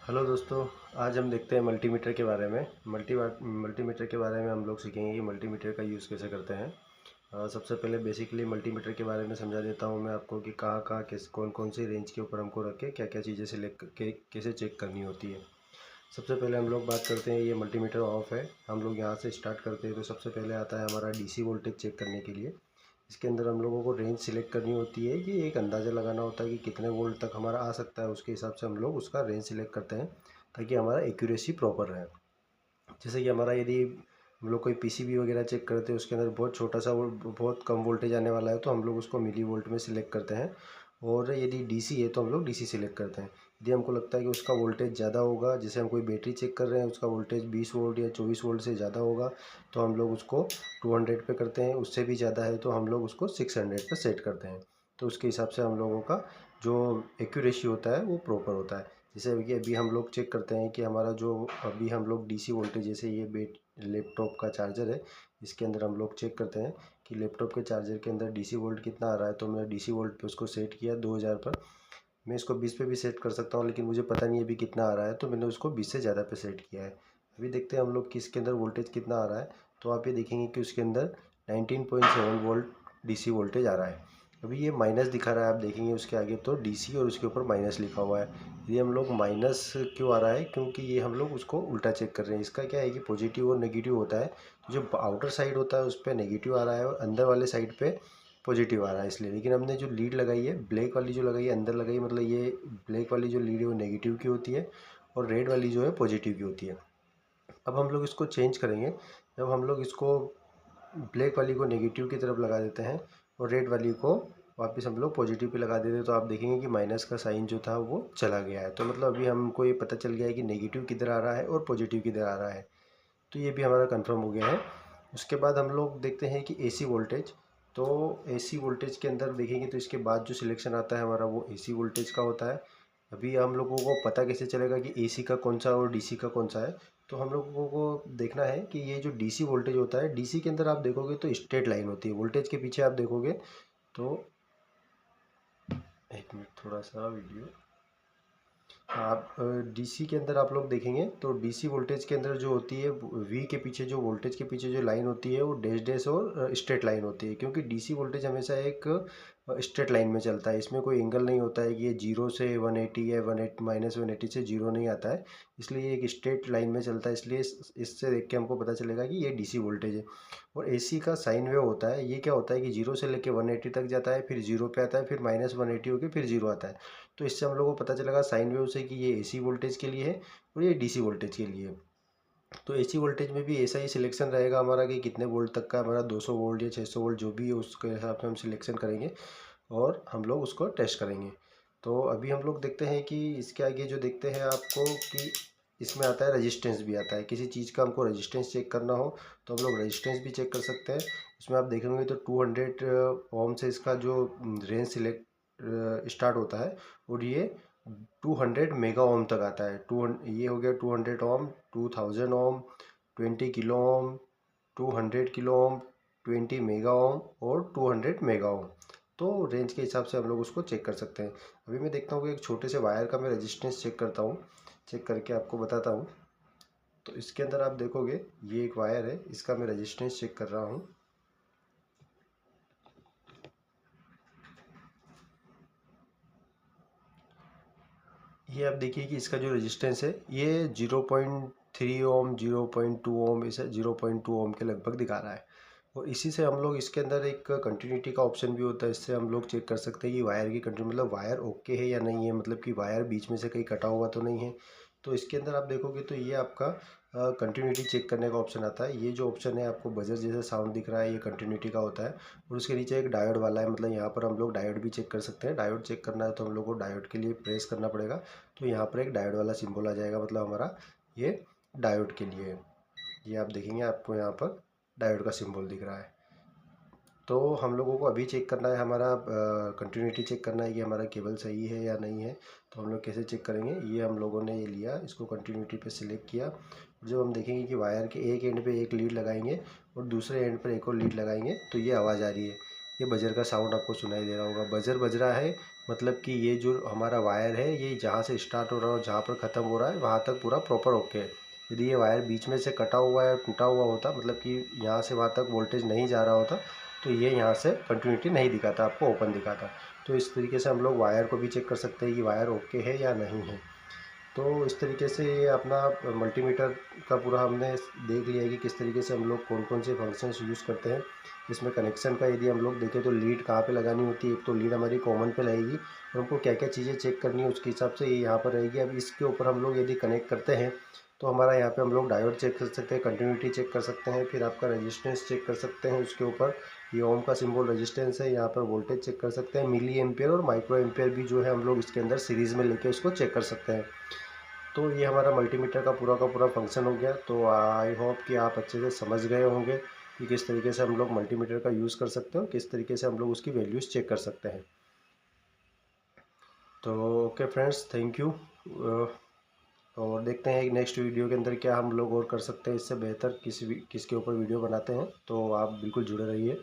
Hello दोस्तों। आज हम देखते हैं मल्टीमीटर के बारे में। मल्टीमीटर के बारे में हम लोग सीखेंगे कि मल्टीमीटर का यूज़ कैसे करते हैं। सबसे पहले बेसिकली मल्टीमीटर के बारे में समझा देता हूं मैं आपको कि कहाँ कहाँ किस कौन कौन सी रेंज के ऊपर हमको रख के क्या क्या चीज़ें सिलेक्ट करके कैसे चेक करनी होती है। सबसे पहले हम लोग बात करते हैं, ये मल्टीमीटर ऑफ है। हम लोग यहाँ से स्टार्ट करते हैं तो सबसे पहले आता है हमारा डीसी वोल्टेज चेक करने के लिए। इसके अंदर हम लोगों को रेंज सिलेक्ट करनी होती है कि एक अंदाज़ा लगाना होता है कि कितने वोल्ट तक हमारा आ सकता है। उसके हिसाब से हम लोग उसका रेंज सिलेक्ट करते हैं ताकि हमारा एक्यूरेसी प्रॉपर रहे। जैसे कि हमारा यदि हम लोग कोई पीसीबी वगैरह चेक करते हैं, उसके अंदर बहुत छोटा सा बहुत कम वोल्टेज आने वाला है तो हम लोग उसको मिली वोल्ट में सिलेक्ट करते हैं। और यदि डीसी है तो हम लोग डीसी सिलेक्ट करते हैं। यदि हमको लगता है कि उसका वोल्टेज ज़्यादा होगा, जैसे हम कोई बैटरी चेक कर रहे हैं, उसका वोल्टेज 20 वोल्ट या 24 वोल्ट से ज़्यादा होगा तो हम लोग उसको 200 पे करते हैं। उससे भी ज़्यादा है तो हम लोग उसको 600 पे सेट करते हैं। तो उसके हिसाब से हम लोगों का जो एक्यूरेसी होता है वो प्रॉपर होता है। जैसे अभी हम लोग चेक करते हैं कि हमारा जो अभी हम लोग डीसी वोल्टेज, जैसे ये लैपटॉप का चार्जर है, इसके अंदर हम लोग चेक करते हैं कि लैपटॉप के चार्जर के अंदर डीसी वोल्ट कितना आ रहा है। तो मैं डीसी वोल्ट पे उसको सेट किया 2000 पर। मैं इसको 20 पे भी सेट कर सकता हूँ, लेकिन मुझे पता नहीं है अभी कितना आ रहा है, तो मैंने उसको 20 से ज़्यादा पे सेट किया है। अभी देखते हैं हम लोग कि इसके अंदर वोल्टेज कितना आ रहा है। तो आप ये देखेंगे कि उसके अंदर 19.7 वोल्ट डीसी वोल्टेज आ रहा है। अभी ये माइनस दिखा रहा है, आप देखेंगे उसके आगे तो डीसी और उसके ऊपर माइनस लिखा हुआ है। ये हम लोग माइनस क्यों आ रहा है, क्योंकि ये हम लोग उसको उल्टा चेक कर रहे हैं। इसका क्या है कि पॉजिटिव और नेगेटिव होता है। तो जो आउटर साइड होता है उस पर नेगेटिव आ रहा है और अंदर वाले साइड पे पॉजिटिव आ रहा है, इसलिए। लेकिन हमने जो लीड लगाई है, ब्लैक वाली जो लगाई है अंदर लगाई है, मतलब ये ब्लैक वाली जो लीड है वो नेगेटिव की होती है और रेड वाली जो है पॉजिटिव की होती है। अब हम लोग इसको चेंज करेंगे। जब हम लोग इसको ब्लैक वाली को नेगेटिव की तरफ लगा देते हैं और रेड वाली को वापस हम लोग पॉजिटिव पे लगा देते हैं, तो आप देखेंगे कि माइनस का साइन जो था वो चला गया है। तो मतलब अभी हमको ये पता चल गया है कि नेगेटिव किधर आ रहा है और पॉजिटिव किधर आ रहा है। तो ये भी हमारा कंफर्म हो गया है। उसके बाद हम लोग देखते हैं कि एसी वोल्टेज। तो एसी वोल्टेज के अंदर देखेंगे तो इसके बाद जो सिलेक्शन आता है हमारा वो एसी वोल्टेज का होता है। अभी हम लोगों को पता कैसे चलेगा कि एसी का कौन सा और डीसी का कौन सा है। तो हम लोगों को देखना है कि ये जो डीसी वोल्टेज होता है, डीसी के अंदर आप देखोगे तो स्ट्रेट लाइन होती है। वोल्टेज के पीछे आप देखोगे तो एक मिनट, थोड़ा सा वीडियो। आप डीसी के अंदर आप लोग देखेंगे तो डीसी वोल्टेज के अंदर जो होती है वी के पीछे, जो वोल्टेज के पीछे जो लाइन होती है वो डैश डैश और स्ट्रेट लाइन होती है। क्योंकि डीसी वोल्टेज हमेशा एक स्ट्रेट लाइन में चलता है, इसमें कोई एंगल नहीं होता है कि ये 0 से 180 या 180 -180 से 0 नहीं आता है। इसलिए ये एक स्ट्रेट लाइन में चलता है, इसलिए इससे देख के हमको पता चलेगा कि ये डीसी वोल्टेज है। और एसी का साइन वेव होता है, ये क्या होता है कि 0 से लेके 180 तक जाता है, फिर 0 पे आता है, फिर -180 होकर फिर 0 आता है। तो इससे हम लोग को पता चलेगा साइन वेव से कि ये एसी वोल्टेज के लिए है और ये डीसी वोल्टेज के लिए है। तो एसी वोल्टेज में भी ऐसा ही सिलेक्शन रहेगा हमारा कि कितने वोल्ट तक का, हमारा 200 वोल्ट या 600 वोल्ट जो भी है उसके हिसाब से हम सिलेक्शन करेंगे और हम लोग उसको टेस्ट करेंगे। तो अभी हम लोग देखते हैं कि इसके आगे जो देखते हैं आपको कि इसमें आता है रेजिस्टेंस भी आता है। किसी चीज़ का हमको रेजिस्टेंस चेक करना हो तो हम लोग रेजिस्टेंस भी चेक कर सकते हैं। इसमें आप देखेंगे तो 200 ओम से इसका जो रेंज सिलेक्ट स्टार्ट होता है और ये 200 मेगा ओम तक आता है। ये हो गया 200 ओम, 2000 ओम, 20 kilo ohm, 200 kilo ohm, 20 mega ohm और 200 मेगा ओम। तो रेंज के हिसाब से हम लोग उसको चेक कर सकते हैं। अभी मैं देखता हूँ कि एक छोटे से वायर का मैं रेजिस्टेंस चेक करता हूँ, चेक करके आपको बताता हूँ। तो इसके अंदर आप देखोगे ये एक वायर है, इसका मैं रेजिस्टेंस चेक कर रहा हूँ। ये आप देखिए कि इसका जो रेजिस्टेंस है ये 0.3 ओम, 0.2 ओम, इसे 0.2 ओम के लगभग दिखा रहा है। और इसी से हम लोग इसके अंदर एक कंटिन्यूटी का ऑप्शन भी होता है, इससे हम लोग चेक कर सकते हैं कि वायर की कंटिन्यू मतलब वायर ओके है या नहीं है, मतलब कि वायर बीच में से कहीं कटा हुआ तो नहीं है। तो इसके अंदर आप देखोगे तो ये आपका कंटिन्यूटी चेक करने का ऑप्शन आता है। ये जो ऑप्शन है आपको बजर जैसे साउंड दिख रहा है, ये कंटिन्यूटी का होता है। और उसके नीचे एक डायोड वाला है, मतलब यहाँ पर हम लोग डायोड भी चेक कर सकते हैं। डायोड चेक करना है तो हम लोग को डायोड के लिए प्रेस करना पड़ेगा। तो यहाँ पर एक डायोड वाला सिंबल आ जाएगा, मतलब हमारा ये डायोड के लिए है। ये आप देखेंगे आपको यहाँ पर डायोड का सिंबल दिख रहा है। तो हम लोगों को अभी चेक करना है, हमारा कंटिन्यूटी चेक करना है कि हमारा केबल सही है या नहीं है। तो हम लोग कैसे चेक करेंगे, ये हम लोगों ने ये लिया, इसको कंटिन्यूटी पे सिलेक्ट किया। जब हम देखेंगे कि वायर के एक एंड पे एक लीड लगाएंगे और दूसरे एंड पर एक और लीड लगाएंगे तो ये आवाज़ आ रही है। ये बजर का साउंड आपको सुनाई दे रहा होगा, बजर बज रहा है। मतलब कि ये जो हमारा वायर है ये जहाँ से स्टार्ट हो रहा है और जहाँ पर ख़त्म हो रहा है वहाँ तक पूरा प्रॉपर ओके है। यदि ये वायर बीच में से कटा हुआ या टूटा हुआ होता, मतलब कि यहाँ से वहाँ तक वोल्टेज नहीं जा रहा होता, तो ये यहाँ से कंटिन्यूटी नहीं दिखाता, आपको ओपन दिखाता। तो इस तरीके से हम लोग वायर को भी चेक कर सकते हैं कि वायर ओके है या नहीं है। तो इस तरीके से ये अपना मल्टीमीटर का पूरा हमने देख लिया है कि किस तरीके से हम लोग कौन कौन से फंक्शंस यूज़ करते हैं। इसमें कनेक्शन का यदि हम लोग देखें तो लीड कहाँ पे लगानी होती है, एक तो लीड हमारी कॉमन पे लगेगी और हमको क्या क्या चीज़ें चेक करनी है उसके हिसाब से ये यहाँ पर रहेगी। अब इसके ऊपर हम लोग यदि कनेक्ट करते हैं तो हमारा यहाँ पे हम लोग डायोड चेक कर सकते हैं, कंटिन्यूटी चेक कर सकते हैं, फिर आपका रेजिस्टेंस चेक कर सकते हैं। उसके ऊपर ये ओम का सिंबल रेजिस्टेंस है, यहाँ पर वोल्टेज चेक कर सकते हैं, मिली एम्पियर और माइक्रो एम्पियर भी जो है हम लोग इसके अंदर सीरीज़ में लेके उसको चेक कर सकते हैं। तो ये हमारा मल्टीमीटर का पूरा फंक्शन हो गया। तो आई होप कि आप अच्छे से समझ गए होंगे कि किस तरीके से हम लोग मल्टीमीटर का यूज़ कर सकते हो, किस तरीके से हम लोग उसकी वैल्यूज़ चेक कर सकते हैं। तो ओके फ्रेंड्स, थैंक यू। और देखते हैं नेक्स्ट वीडियो के अंदर क्या हम लोग और कर सकते हैं इससे बेहतर, किसी भी किसके ऊपर वीडियो बनाते हैं। तो आप बिल्कुल जुड़े रहिए।